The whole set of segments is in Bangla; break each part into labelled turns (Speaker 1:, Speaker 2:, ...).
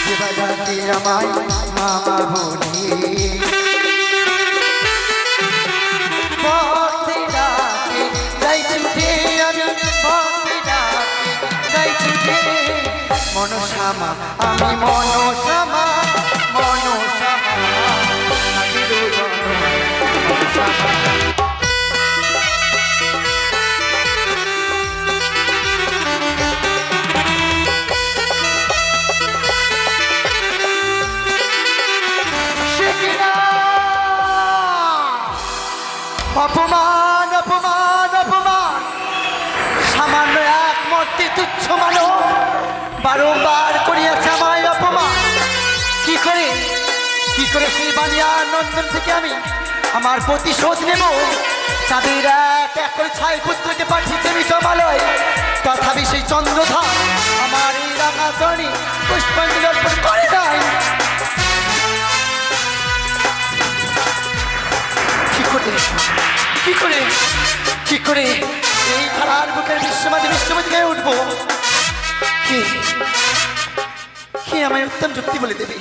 Speaker 1: যে বাজাতে আমায় মামা বলে ভক্তি ডাকে যাই ছুটে আমি ভক্তি ডাকে যাই ছুটে মনসামা আমি মনসামা মনসামা অপমান অপমান অপমান সামান্য এক মূর্তি তুচ্ছ মানব বারংবার করিয়াছে আমায় অপমান। কি করে সেই বানিয়া নন্দন থেকে আমি আমার প্রতিশোধ নেব? তাদের এক এক করে 6 পুত্রকে পাঠিয়েছে আমি জমালয়, তথাপি সেই চন্দ্রধা আমার এই রাঙা চরণে পুষ্পাঞ্জলি অর্পণ করে নাই। কি করে এই খেলার বুকের বিশ্বপতি গায়ে উঠবো? কে আমায় উত্তম যুক্তি বলে দেবে?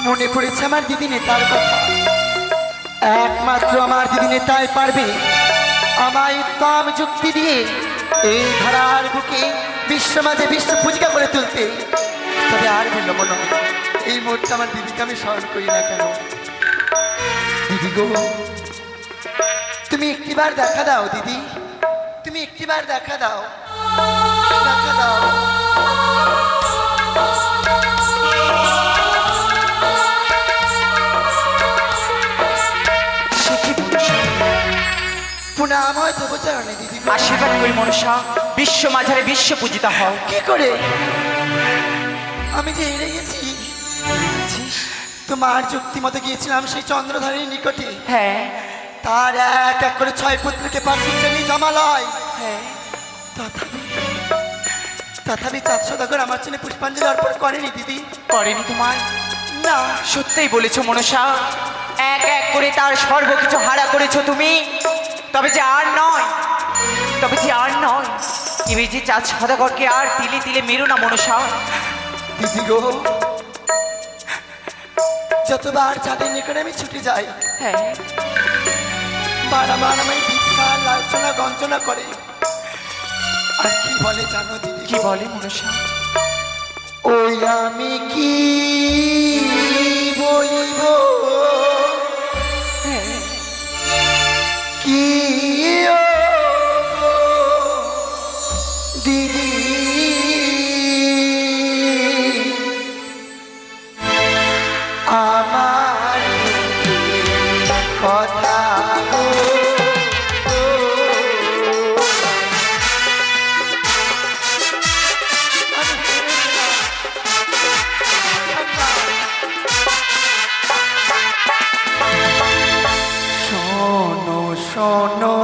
Speaker 1: মনে পড়েছে আমার দিদি নেতার কথা। একমাত্র আমার দিদি নেতাই পারবে আমায় উত্তম যুক্তি দিয়ে এই খেলার বুকে বিশ্বমাঝে বিশ্ব পূজিকা করে তুলতে। তবে আর বিলম্ব নয়, এই মুহূর্তে আমার দিদিকে আমি স্মরণ করি না কেন। দিদি গো, তুমি একটিবার দেখা দাও দিদি, তুমি একটিবার দেখা দাও, দেখা দাও। প্রণাম হয় তবু চরণে দিদি,
Speaker 2: আশীর্বাদ করি মনসা বিশ্ব মাঝারে বিশ্ব পূজিতা হও।
Speaker 1: কি করে আমি যে হেরে গেছি? তোমার যুক্তি মতো গিয়েছিলাম সেই চন্দ্রধারীর নিকটে।
Speaker 2: হ্যাঁ,
Speaker 1: তার এক এক করে 6 পুত্রকে পাঠিয়েছে আমি জমালয়।
Speaker 2: হ্যাঁ,
Speaker 1: তথাপি 4 সদাগর আমার জন্য পুষ্পাঞ্জলি অর্পণ করেনি দিদি।
Speaker 2: করেনি তোমার?
Speaker 1: না,
Speaker 2: সত্যিই বলেছো মনসা, এক এক করে তার সর্বকিছু হারা করেছো তুমি। তবে যে আর নয় তুমি যে 4 সদাগরকে আর তিলে তিলে মেরো না মনসা।
Speaker 1: দিদি গো, যতবার যাদের নিকটে আমি ছুটে যাই,
Speaker 2: হ্যাঁ,
Speaker 1: বারবার আমায় ভিক্ষা লাঞ্ছনা গঞ্জনা করে। আর কি বলে জানো দিদি?
Speaker 2: কি বলে মনসা?
Speaker 1: ওই আমি কি বলবো, কি ও গো দিদি, আমার কথা গো। শোনো শোনো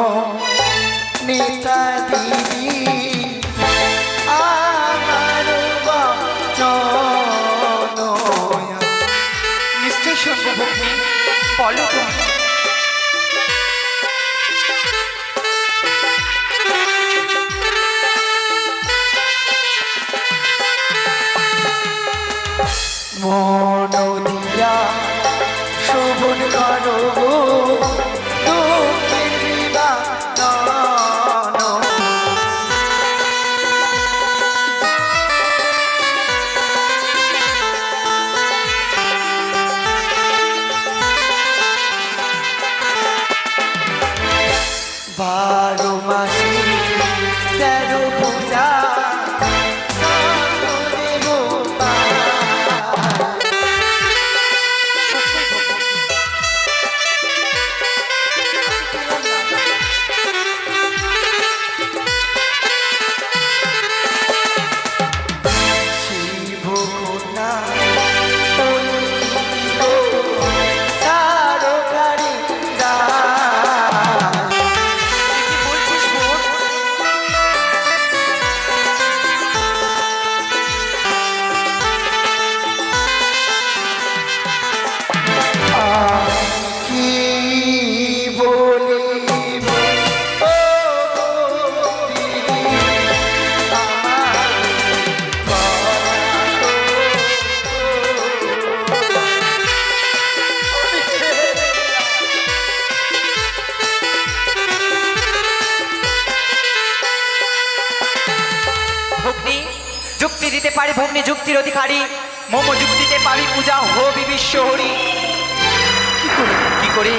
Speaker 1: নেতা দিদি, আমার বচন
Speaker 2: নিশ্চয় শুনবো ভক্তি, বলো তুমি।
Speaker 1: মন দিয়া শোভন করো দুঃখের নিবারণ। বারো মাসে 13 পূজা
Speaker 2: কি বলছিস বোন? দিতে পারি ভগ্নি যুক্তির অধিকারী, মম যুক্তিতে পারি পূজা হবি বিশ্ব হরি।
Speaker 1: কি করে
Speaker 2: কি করে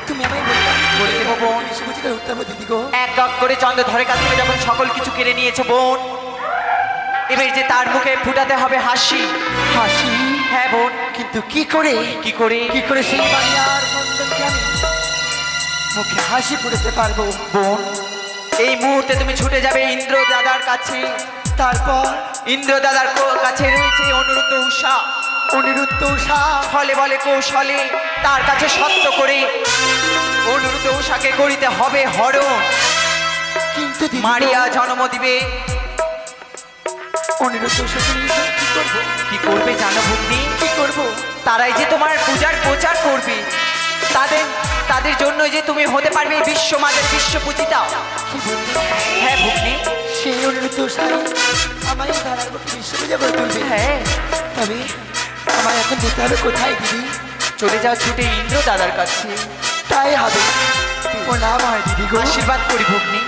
Speaker 1: তুমি আমায় বলতে
Speaker 2: বলে দেবো বোন।
Speaker 1: এসে বুঝি করে উঠতে হবে দিদি গো।
Speaker 2: এক এক করে চন্দ্রধরের কাছ থেকে যখন সকল কিছু কেড়ে নিয়েছে বোন, এবার যে তার মুখে ফুটাতে হবে হাসি।
Speaker 1: হাসি?
Speaker 2: হ্যাঁ বোন।
Speaker 1: কিন্তু কি করে
Speaker 2: কি করে
Speaker 1: কি করে সেই বাড়িয়ার বন্ধনকে আমি মুখে হাসি ফুটাতে পারবো?
Speaker 2: বোন, এই মুহূর্তে তুমি ছুটে যাবে ইন্দ্র দাদার কাছে।
Speaker 1: তারপর
Speaker 2: ইন্দ্র দাদার কাছে রয়েছে অনুরুদ্ধ উষা।
Speaker 1: অনিরুদ্ধ উষা
Speaker 2: ফলে বলে কৌশলে তার কাছে সত্য করে অনুরুদ্ধ উষাকে করিতে হবে হরণ।
Speaker 1: কিন্তু দিদি গো,
Speaker 2: মারিয়া জন্ম দিবে।
Speaker 1: অনিরুদ্ধ উষাকে নিয়ে কি করবো?
Speaker 2: কি করবে জানো ভগ্নি?
Speaker 1: কি করবো?
Speaker 2: তারাই যে তোমার পূজার প্রচার করবে, তাদের তাদের জন্যই যে তুমি হতে পারবে এই বিশ্ব মাঝের বিশ্ব পূজিতা।
Speaker 1: কি বলবো?
Speaker 2: হ্যাঁ ভগ্নি।
Speaker 1: সেই অনিরুদ্ধ উষাই আমায় ধারার বুকে বিশ্বপূজা করে তুলবে।
Speaker 2: হ্যাঁ,
Speaker 1: তবে আমায় এখন যেতে হবে কোথায় দিদি?
Speaker 2: চলে যাও ছুটে ইন্দ্র দাদার কাছে।
Speaker 1: তাই হবে। ও নাম হয় দিদি গো।
Speaker 2: আশীর্বাদ করি ভগ্নি।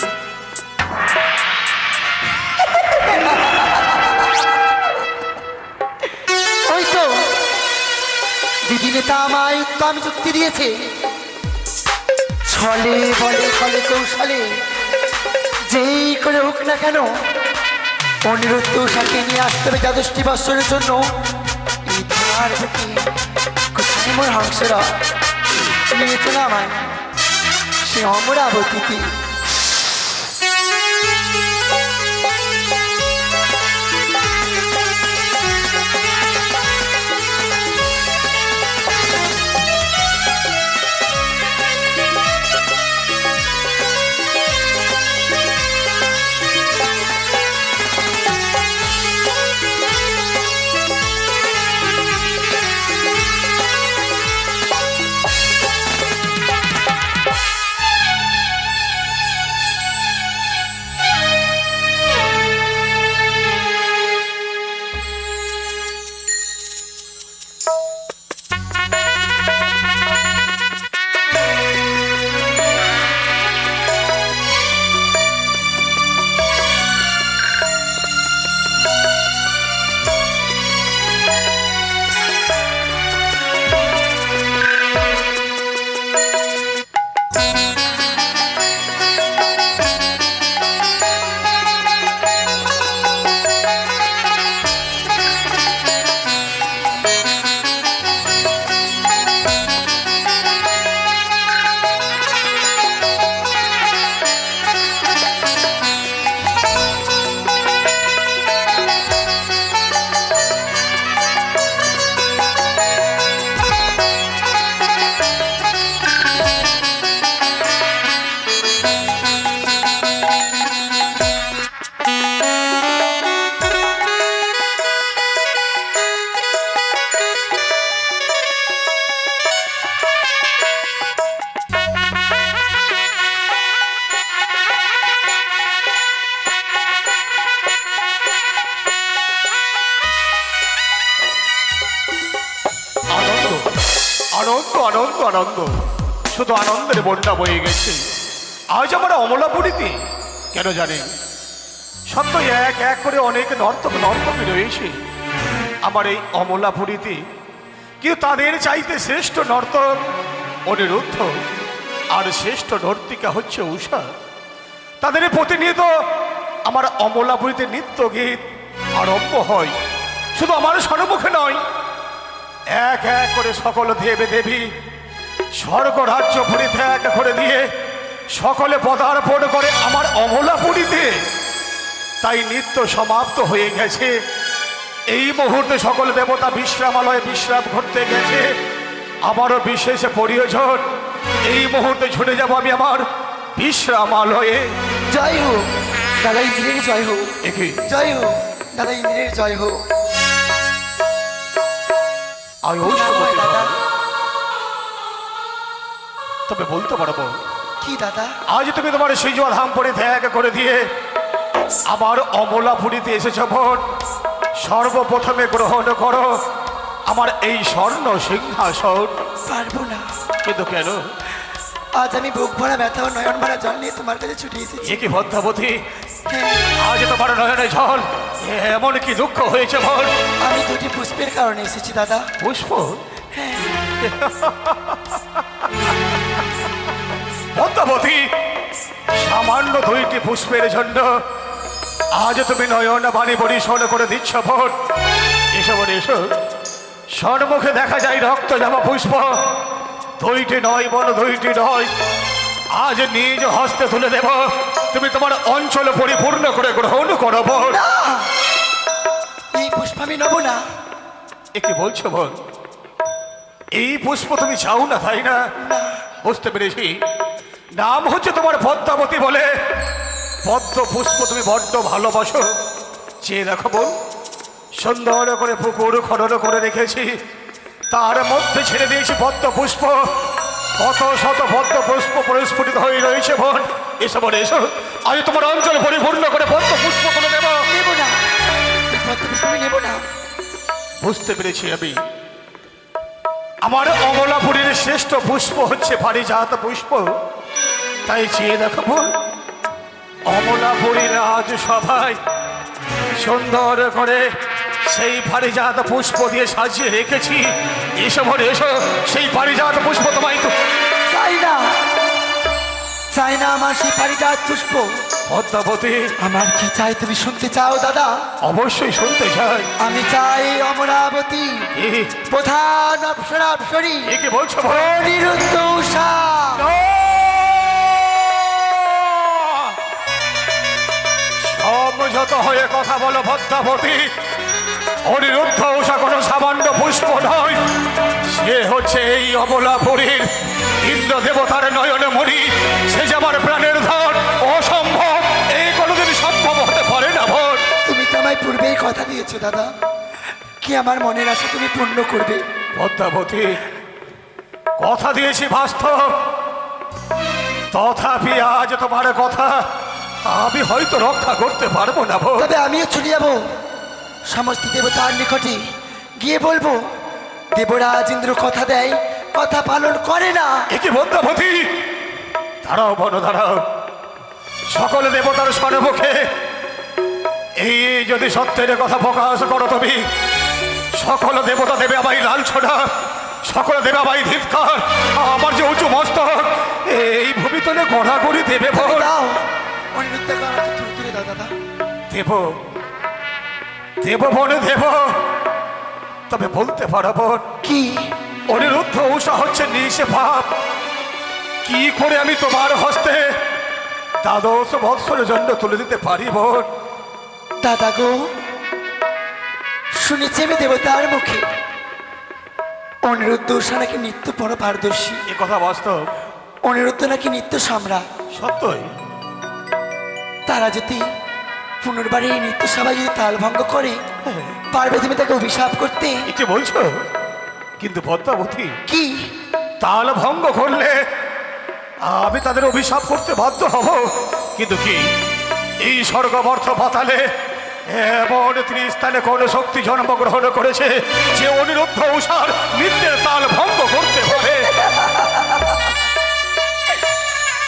Speaker 1: ওই তো দিদি নেতা আমায় উত্তম যুক্তি দিয়েছে। ছলে বলে ফলে কৌশলে যেই করে হোক না কেন অনিরুদ্ধ উষাকে নিয়ে আসতে হবে দ্বাদশটি বৎসরের জন্য এই ধার বুকে। কোথায় মোর হংসরা নিয়েছে না আমায় সে অমরাবতীতে।
Speaker 3: আনন্দ আনন্দ আনন্দ, শুধু আনন্দের বন্যা বয়ে গেছে আজ আমার অমলাপুরীতে। কেন জানেন, সত্য এক এক করে অনেক নর্তকী রয়েছে আমার এই অমলাপুরীতে, কিন্তু তাদের চাইতে শ্রেষ্ঠ নর্তক অনিরুদ্ধ আর শ্রেষ্ঠ নর্তিকা হচ্ছে উষা। তাদের প্রতিনিয়ত আমার অমলাপুরীতে নৃত্য গীত আরম্ভ হয়। শুধু আমার সম্মুখে নয়, এক এক করে সকল দেবী দেবী স্বর্গ রাজ্য পরিত্যাগ করে দিয়ে সকলে পদার্পণ করে আমার অমলাপুরীতে। তাই নৃত্য সমাপ্ত হয়ে গেছে। এই মুহূর্তে সকল দেবতা বিশ্রামালয়ে বিশ্রাম করতে গেছে। আমারও বিশেষ প্রয়োজন, এই মুহূর্তে ছুটে যাব আমি আমার বিশ্রামালয়ে।
Speaker 1: জয় হোক দাদা ইন্দ্রের জয় হোক।
Speaker 3: একে
Speaker 1: জয় হোক দাদা ইন্দ্রের জয় হোক। দাদা
Speaker 3: তবে বলতে পারবো
Speaker 1: কি দাদা?
Speaker 3: আজ তুমি তোমার সেই ধাম পরিত্যাগ করে দিয়ে আমার অমলাপুরীতে এসেছ বোন। সর্বপ্রথমে গ্রহণ করো আমার এই স্বর্ণ সিংহাসন।
Speaker 1: পারবো না।
Speaker 3: কিন্তু কেন?
Speaker 1: আজ আমি বুক ভরা ব্যথা ও নয়ন ভরা জল নিয়ে তোমার কাছে ছুটে এসেছি।
Speaker 3: এ কি পদ্মাবতী,
Speaker 1: হ্যাঁ,
Speaker 3: আজ তোমার নয়নে জল, এমন কি দুঃখ হয়েছে বল?
Speaker 1: আমি দুটি পুষ্পের কারণে এসেছি দাদা।
Speaker 3: পুষ্প?
Speaker 1: হ্যাঁ,
Speaker 3: পদ্মাবতী, সামান্য দুইটি পুষ্পের জন্য আজ তুমি নয়ন বাণী পরিশোধ করে দিচ্ছ ভোট? এসব এসো, সম্মুখে দেখা যায় রক্ত জামা পুষ্প, দুইটি নয় বল, দুইটি নয়, আজ নিজ হস্তে তুলে দেব, তুমি তোমার অঞ্চল পরিপূর্ণ করে গ্রহণ করো বল।
Speaker 1: না, এই পুষ্প আমি নেবো না।
Speaker 3: এ কি বলছো বল? এই পুষ্প তুমি চাও না, তাই না? বুঝতে পেরেছি, নাম হচ্ছে তোমার পদ্মাবতী বলে পদ্ম পুষ্প তুমি বড্ড ভালোবাসো। চেয়ে দেখো বোন, সুন্দর করে পুকুর খনন করে রেখেছি, তার মধ্যে ছেড়ে দিয়েছি পদ্ম পুষ্প, কত শত পদ্ম পুষ্প পরিস্ফুটিত হয়ে রয়েছে বোন। এসো বোন এসো, আজ তোমার অঞ্চল পরিপূর্ণ করে পদ্ম পুষ্প করে দেব।
Speaker 1: নেবো না, এই পদ্ম পুষ্প আমি নেবো না।
Speaker 3: বুঝতে পেরেছি আমি, আমার অমলাপুরীর শ্রেষ্ঠ পুষ্প হচ্ছে পারিজাত পুষ্প, তাই চেয়ে দেখো বোন, অমলাপুরীর আজ সভায় সুন্দর করে সেই পারিজাত পুষ্প দিয়ে সাজিয়ে রেখেছি। এসব এসো, সেই পারিজাত পুষ্প তোমায় তো
Speaker 1: চাই না, চাই না আমার সেই পারিজাত পুষ্প।
Speaker 3: পদ্মাবতী,
Speaker 1: আমার কি চাই তুমি শুনতে চাও দাদা?
Speaker 3: অবশ্যই শুনতে চাই।
Speaker 1: আমি চাই অমরাবতী, প্রধান অপ্সরা অপ্সরী,
Speaker 3: এ কি বলছো ভাই?
Speaker 1: অনিরুদ্ধ উষা।
Speaker 3: সমঝোত হয়ে কথা বলো পদ্মাবতী, অনিরুদ্ধ উষা কোনো সামান্য পুষ্প নয়, সে হচ্ছে এই অমলাপুরীর ইন্দ্র দেবতার নয়নে মণি, সে যে আমার প্রাণের ধন। অসম্ভব, এই কোনোদিন সম্ভব হতে পারে না ভোর।
Speaker 1: তুমি তো আমায় পূর্বেই কথা দিয়েছো দাদা, কি আমার মনের আশা তুমি পূর্ণ করবে।
Speaker 3: পদ্মাবতী, কথা দিয়েছি বাস্তব, তথাপি আজ তোমার কথা আমি হয়তো রক্ষা করতে পারবো না ভোর।
Speaker 1: তবে আমিও চলে যাবো সমস্ত দেবতার নিকটে, গিয়ে বলবো দেবরাজ ইন্দ্র কথা দেয়, কথা পালন করে না।
Speaker 3: একে পদ্মাবতী, দাঁড়াও বন দাঁড়াও, সকল দেবতার স্বর্ণমুখে এই যদি সত্যের কথা প্রকাশ করো তুমি, সকল দেবতা দেবে আমায় লালছনা, সকল দেবে আমায় ধিক্কার, আমার যে উঁচু মস্তক এই ভূমিতলে গড়াগড়ি দেবে
Speaker 1: তবে
Speaker 3: বল।
Speaker 1: দাও অনিরুদ্ধ কারণে তুলে তুলে দাও দাদা।
Speaker 3: দেব, দেব বনে দেব, তবে বলতে পারবো
Speaker 1: কি?
Speaker 3: অনিরুদ্ধ উষা হচ্ছে নিশে পাপ, কি করে আমি তোমার হস্তে দ্বাদশ বৎসরের জন্য তুলে দিতে পারি বোন?
Speaker 1: দাদা গো, শুনেছি আমি দেবতার মুখে অনিরুদ্ধ উষা নাকি নিত্য বড় পারদর্শী,
Speaker 3: এ কথা বাস্তব,
Speaker 1: অনিরুদ্ধ নাকি নিত্য সম্রাট।
Speaker 3: সত্যই?
Speaker 1: তারা যদি পুনর্বার এই নৃত্য সবাই যদি তাল ভঙ্গ করে, পারবে তুমি তাকে অভিশাপ করতে?
Speaker 3: একে বলছো? কিন্তু পদ্মাবতী,
Speaker 1: কি?
Speaker 3: তাল ভঙ্গ করলে আমি তাদের অভিশাপ করতে বাধ্য হব, কিন্তু কি এই স্বর্গবর্থ পাতালে এমন ত্রিস্থানে কোন শক্তি জন্মগ্রহণ করেছে যে অনিরুদ্ধ উষার নৃত্যের তাল ভঙ্গ করতে পারে?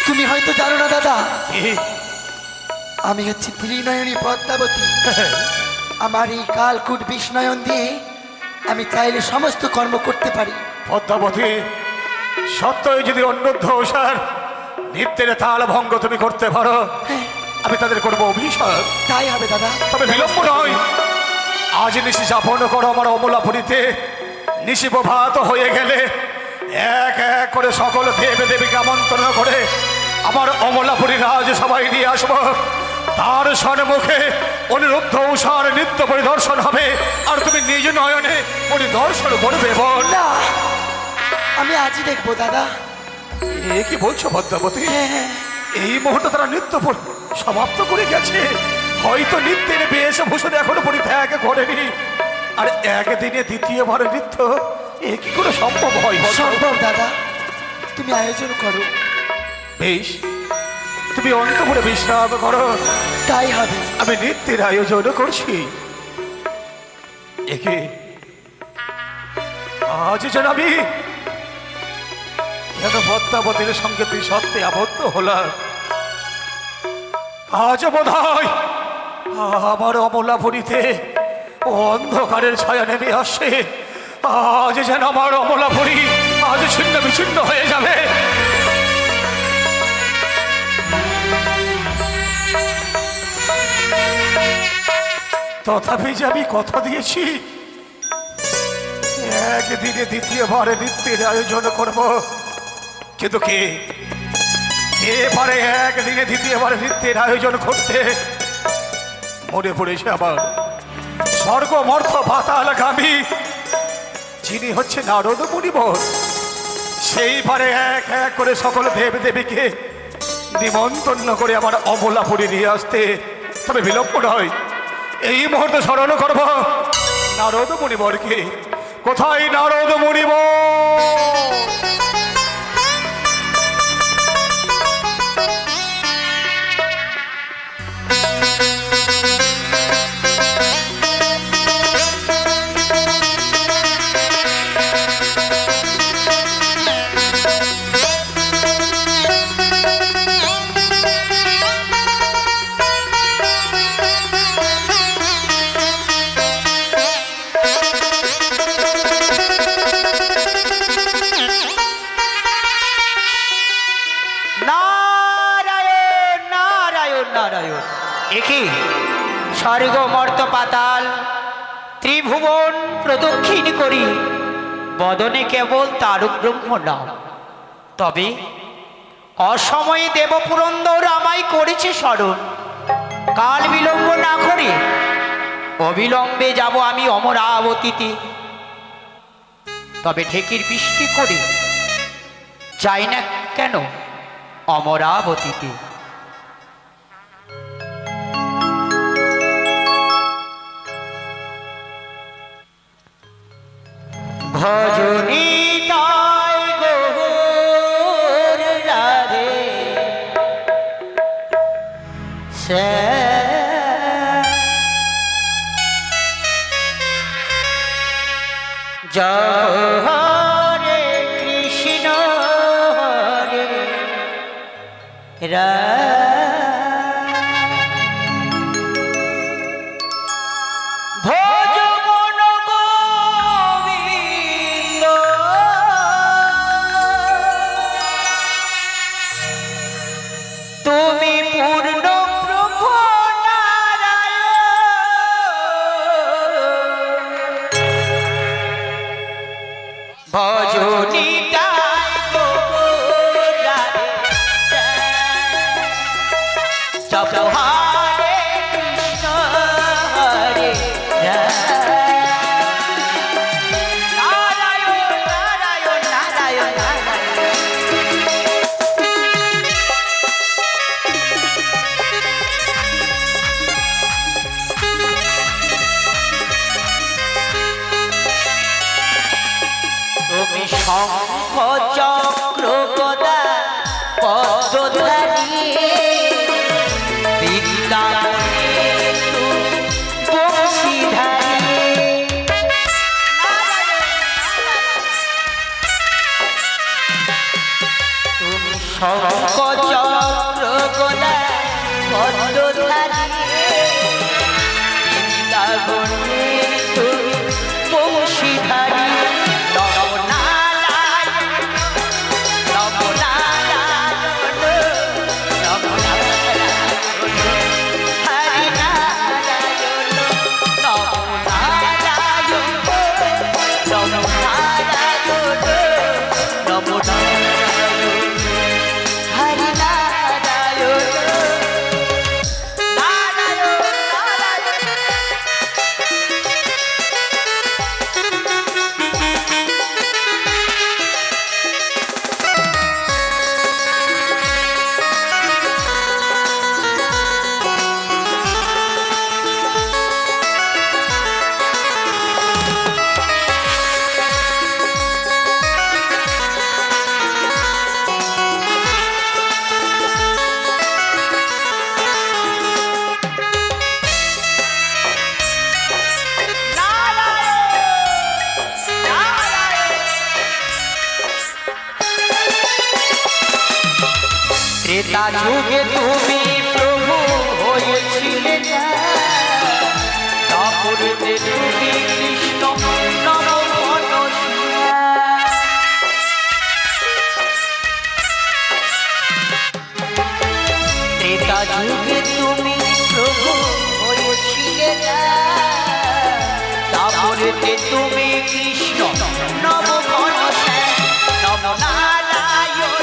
Speaker 1: তুমি হয়তো জানো না দাদা,
Speaker 3: কি?
Speaker 1: আমি হচ্ছি ত্রিনয়নী পদ্মাবতী। আমার এই কালকুট বিষ্ণয়ন দিয়ে আমি চাইলে সমস্ত কর্ম করতে পারি।
Speaker 3: পদ্মাবতী, সত্যই যদি অনিরুদ্ধ উষার নৃত্যের তাল ভঙ্গ তুমি করতে পারো, আমি তাদের করবো অভিশাপ।
Speaker 1: তাই হবে দাদা।
Speaker 3: তবে বিলম্ব নয়, আজ নিশি যাপন করো আমার অমলাপুরীতে। নিশি প্রভাত হয়ে গেলে এক এক করে সকল দেব দেবীকে আমন্ত্রণ করে আমার অমলাপুরী রাজ সবাই নিয়ে আসবো। তার সম্মুখে অনিরুদ্ধ উষার নৃত্য পরিদর্শন হবে, আর তুমি নিজ নয়নে পরিদর্শন করবে বল।
Speaker 1: না, আমি আজই দেখবো দাদা।
Speaker 3: এ কি বলছো পদ্মাবতী?
Speaker 1: হ্যাঁ,
Speaker 3: এই মুহূর্তে তারা নৃত্য সমাপ্ত করে গেছে, হয়তো নৃত্যের বেশভূষণ এখনো পরিত্যাগ করেনি, আর একদিনে দ্বিতীয়বার নৃত্য এ কি করে সম্ভব হয়?
Speaker 1: সম্ভব দাদা, তুমি আয়োজন করো।
Speaker 3: বেশ, তুমি অন্তপুরে বিশ্রাম করো,
Speaker 1: তাই হবে।
Speaker 3: আমি নৃত্যের আয়োজন করছি। একে আজ যেন আমি কেন পদ্মাবতীর সঙ্গে তুই সত্যি আবদ্ধ হলা? আজ বোধ হয় আমার অমলাপুরীতে অন্ধকারের ছায়া নেমে আসছে। আজ যেন আমার অমলাপুরী আজ ছিন্ন বিচ্ছিন্ন হয়ে যাবে। তথাপি যে আমি কথা দিয়েছি একদিনে দ্বিতীয়বারে নৃত্যের আয়োজন করব, কিন্তু কে পারে একদিনে দ্বিতীয়বারে নৃত্যের আয়োজন করতে? মনে পড়েছে আবার স্বর্গ মর্ত পাতাল গামী যিনি হচ্ছে নারদ মুনিবর, সেই পারে এক এক করে সকল দেব দেবীকে নিমন্ত্রণ করে আমার অমলাপুরী নিয়ে আসতে। তবে বিলম্ব নয়, এই মুহূর্তে স্মরণ করব নারদ মুনিবরকে। কোথায় নারদ মুনিবর?
Speaker 2: নারায়ণ নারায়ণ নারায়ণ। একে স্বর্গ মর্ত পাতাল ত্রিভুবন প্রদক্ষিণ করি, বদনে কেবল তারক ব্রহ্ম নাম। তবে অসময়ে দেবপুরন্দর আমায় করেছে স্মরণ। কাল বিলম্ব না করে অবিলম্বে যাব আমি অমরাবতীতে। তবে ঢেকির বৃষ্টি করে যাই না কেন অমরাবতীতে। ভজনী তাই গৌর রাধে জয় হরে কৃষ্ণ হরে ভজ মন গোবিন্দ তুমি পূর্ণ প্রভু নারায়ণ ভজনী হরে কৃষ্ণ হরে নারায়ণ নারায়ণ নারায়ণ নারায়ণ। তুমি শঙ্খ চক্র গদা পদ্মধারী শঙ্খ চক্র গদা পদ্মধারী বৃন্দাবনে তুমি বংশীধারী। নম নারায়ণ নম নারায়ণ নম নারায়ণ হরি নারায়ণ নম নারায়ণ নম নারায়ণ নম নারায়ণ যুগে তুমি প্রভু হয়েছিলে না, তারপরেতে তুমি কৃষ্ণ নব মনসা। ত্রেতা যুগে তুমি প্রভু হয়েছিলে না, তারপরেতে তুমি কৃষ্ণ নব মনসা। নম নারায়ণ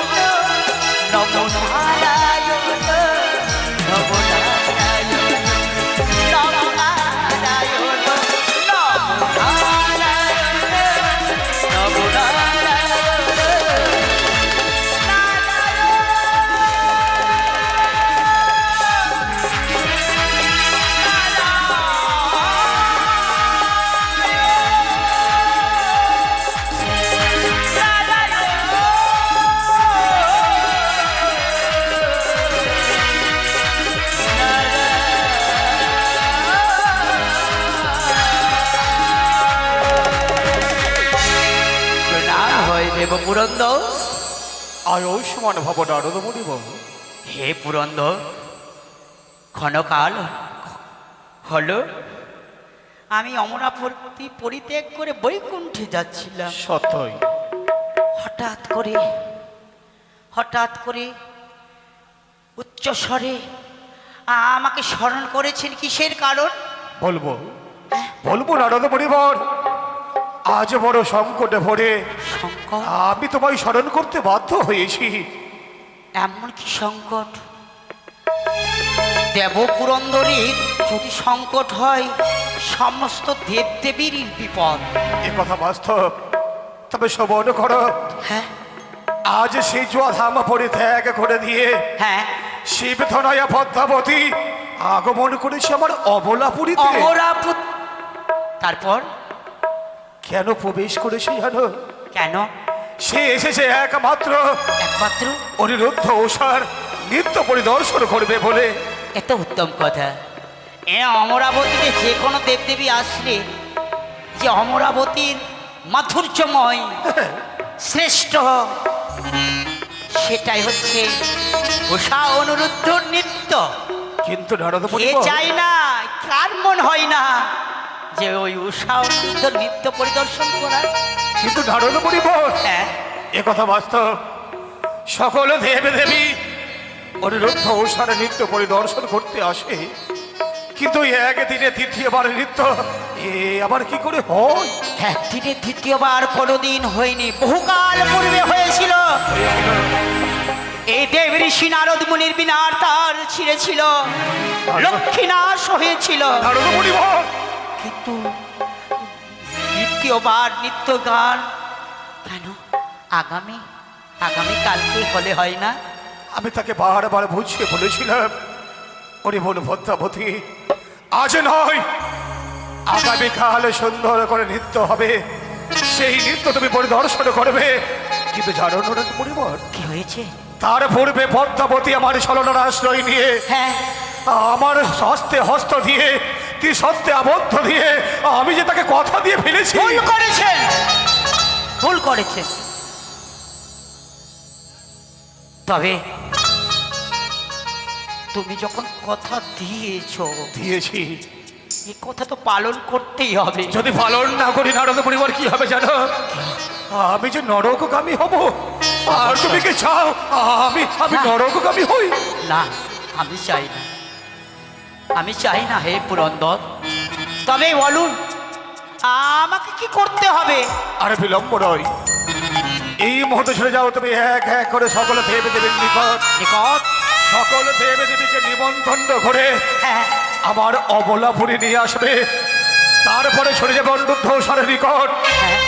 Speaker 2: নম নারায়ণ নম নারায়ণ নম নারায়ণ নম নারায়ণ নম নারায়ণ। দেব পুরন্দর।
Speaker 3: আয়ুষ্মান ভব নারদ মুনিব।
Speaker 2: হে পুরন্দর, ক্ষণকাল হলো আমি অমরাবতী পরিত্যাগ করে বৈকুণ্ঠে যাচ্ছিলাম।
Speaker 3: সত্যই।
Speaker 2: হঠাৎ করে উচ্চ স্বরে আমাকে স্মরণ করেছেন। কিসের কারণ?
Speaker 3: বলবো বলবো নারদ মুনিবর, আজ বড় সংকটে ভরে
Speaker 2: সংকট?
Speaker 3: আমি তোমায় স্মরণ করতে বাধ্য হয়েছি।
Speaker 2: এমন কি সংকট? দেব পুরন্দরীর যদি সংকট হয়, সমস্ত দেবদেবীর বিপদ।
Speaker 3: এ কথা বাস্তব, তবে শ্রবণ করো।
Speaker 2: হ্যাঁ
Speaker 3: আজ সেই জোয়াধাম পরিত্যাগ করে দিয়ে
Speaker 2: হ্যাঁ,
Speaker 3: শিবধনয়া পদ্মাবতী আগমন করেছে আমার অবলাপুরীতে।
Speaker 2: অমরাবতী। তারপর
Speaker 3: কেন প্রবেশ করেছে জানো?
Speaker 2: কেন?
Speaker 3: সে এসেছে একমাত্র
Speaker 2: একমাত্র
Speaker 3: অনিরুদ্ধ উষার নিত্য পরিদর্শন করবে বলে।
Speaker 2: এত উত্তম কথা। এ অমরাবতীতে যে কোনো দেবদেবী আসলে যে অমরাবতীর মাধুর্যময় শ্রেষ্ঠ, সেটাই হচ্ছে উষা অনুরুদ্ধ নৃত্য।
Speaker 3: কিন্তু নারদ
Speaker 2: এ
Speaker 3: মুনিব,
Speaker 2: চাই না, কার মন হয় না যে ওই উষা অনুরুদ্ধ নৃত্য পরিদর্শন করার?
Speaker 3: কিন্তু নারদ মুনিব,
Speaker 2: হ্যাঁ,
Speaker 3: এ কথা বাস্তব। সকল দেব দেবী অনিরুদ্ধ উষার নৃত্য পরিদর্শন করতে আসে, কিন্তু একদিনে দ্বিতীয়বার নৃত্য এ আবার কি করে হয়?
Speaker 2: একদিনে দ্বিতীয়বার কোনোদিন হয়নি, বহুকাল পূর্বে হয়েছিল। এই দেব ঋষি নারদ মুনির বিনার তার ছিঁড়েছিল, লক্ষ্মীনাশ হয়েছিল।
Speaker 3: নারদ মুনিব,
Speaker 2: কিন্তু দ্বিতীয়বার নিত্য গান কেন? আগামী কালকে হলে হয় না?
Speaker 3: আমি তাকে বারবার বুঝিয়ে বলেছিলাম, ওরে বোন ভদ্রাবতী, আজ নয় আগামীকাল সুন্দর করে নৃত্য হবে, সেই নৃত্য তুমি পরিদর্শন করবে। কিন্তু জানো নারদ মুনিব,
Speaker 2: কি হয়েছে?
Speaker 3: তার পূর্বে পদ্মাবতী আমার ছলনার আশ্রয় নিয়ে
Speaker 2: হ্যাঁ,
Speaker 3: আমার হস্তে হস্ত দিয়ে সত্যে আবদ্ধ দিয়ে আমি যে তাকে কথা দিয়ে ফেলেছি।
Speaker 2: ভুল করেছেন। তবে তুমি যখন কথা
Speaker 3: দিয়েছি,
Speaker 2: এই কথা তো পালন করতেই হবে।
Speaker 3: যদি পালন না করি নারদ পরিবার কি হবে জানো? আমি যে নরকগামী হব। আর তুমি কি চাও আমি নরকগামী হই?
Speaker 2: না, আমি চাই না হে পুরন্দর। তবে বলুন আমাকে কি করতে হবে?
Speaker 3: আরে বিলম্ব নয়, এই মুহূর্তে চলে যাও তুমি এক এক করে সকল দেব দেবীর নিকট। সকল দেব দেবীকে নিমন্ত্রণ করে
Speaker 2: হ্যাঁ,
Speaker 3: আমার অবলাপুরী নিয়ে আসবে। তারপরে চলে যাবে অনিরুদ্ধ উষার নিকট।
Speaker 2: হ্যাঁ,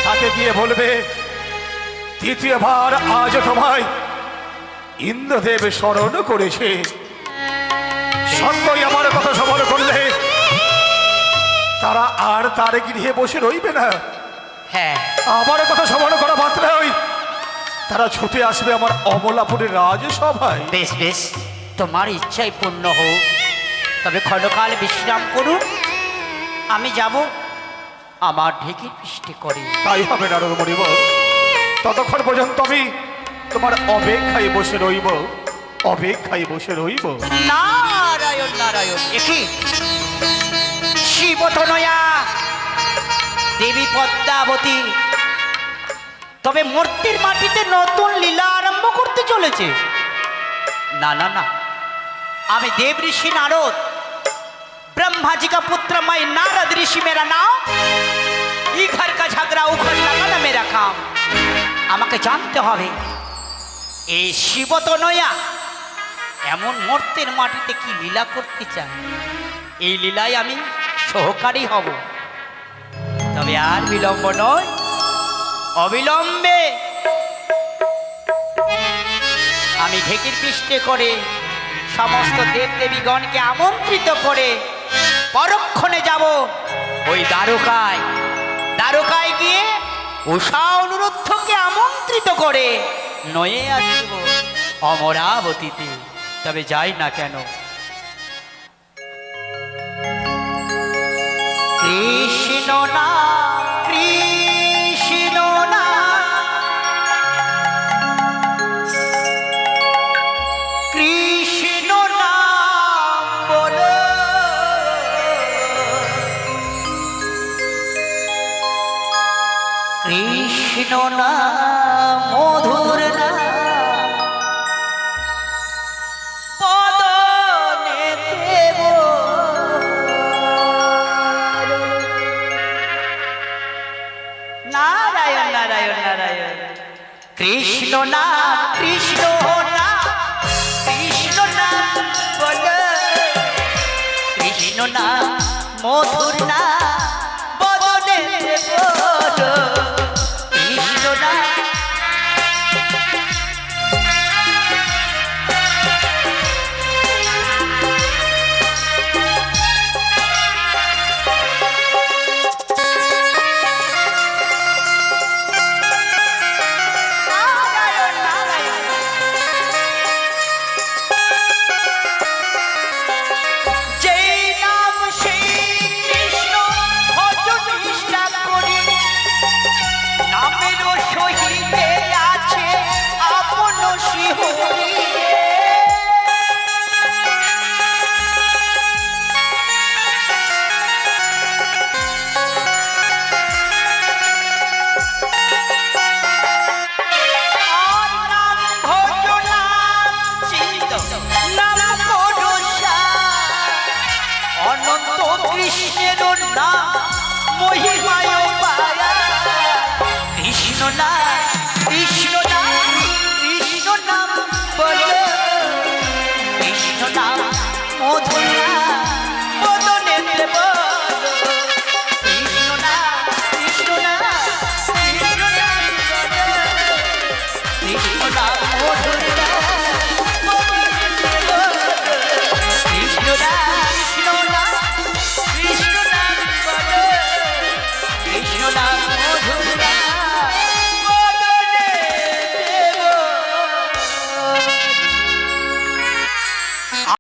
Speaker 3: তাকে গিয়ে বলবে, দ্বিতীয়বার আজ তোমায় ইন্দ্রদেব স্মরণ করেছে। সত্যই আমার কথা স্মরণ করলে তারা আর তার গৃহে বসে রইবে না।
Speaker 2: হ্যাঁ,
Speaker 3: আমার কথা স্মরণ করা মাত্রই তারা ছুটে আসবে আমার অমলাপুরের রাজসভায়।
Speaker 2: বেশ বেশ, তোমার ইচ্ছাই পূর্ণ হোক। তবে ক্ষণকাল বিশ্রাম করুন, আমি যাব আমার ঢেকির বৃষ্টি করে।
Speaker 3: তাই হবে নারদ মুনিব। ততক্ষণ পর্যন্ত আমি তোমার অপেক্ষায় বসে রইব। অপেক্ষায় বসে রইব।
Speaker 2: নারায়ণ নারায়ণ, একি শিবতনয়া দেবী পদ্মাবতী তবে মূর্তির মাটিতে নতুন লীলা আরম্ভ করতে চলেছে। না না না, আমি देव ऋषि नारद, ब्रह्मा जी का पुत्र मैं नारद ऋषि मेरा नाम, इधर का झगड़ा उधर लगाना मेरा काम। আমাকে জানতে হবে এই শিবতনয়া এমন মূর্তির মাটিতে কি লীলা করতে চায়। এই লীলায় আমি সহকারী হব। তবে আর বিলম্ব নয়, অবিলম্বে আমি ঢেকির পৃষ্ঠে করে সমস্ত দেবদেবীগণকে আমন্ত্রিত করে পরক্ষণে যাব ওই দ্বারকায়। দ্বারকায় গিয়ে উষা অনুরুদ্ধকে আমন্ত্রিত করে নয়ে আসব অমরাবতীতে। তবে যাই না কেন, কৃষ্ণ না কৃষ্ণ না কৃষ্ণ নাম বলো, কৃষ্ণ না মধুর না পদনে দেব। নারায়ণ নারায়ণ নারায়ণ, কৃষ্ণ না কৃষ্ণ না কৃষ্ণ না বলো, কৃষ্ণ না মধুর না বদনে বলো, কৃষ্ণ না। নারায়ণ নারায়ণ, যেই নাম সেই কৃষ্ণ ভজন নিষ্ঠা করি, নামেরও সহিতে আছে আপন শিহরি। আর নাম ভজ নাম চিন্ত নাম করুষা, অনন্ত কৃষ্ণের নাম মহিমায় পায়া, কৃষ্ণ নাম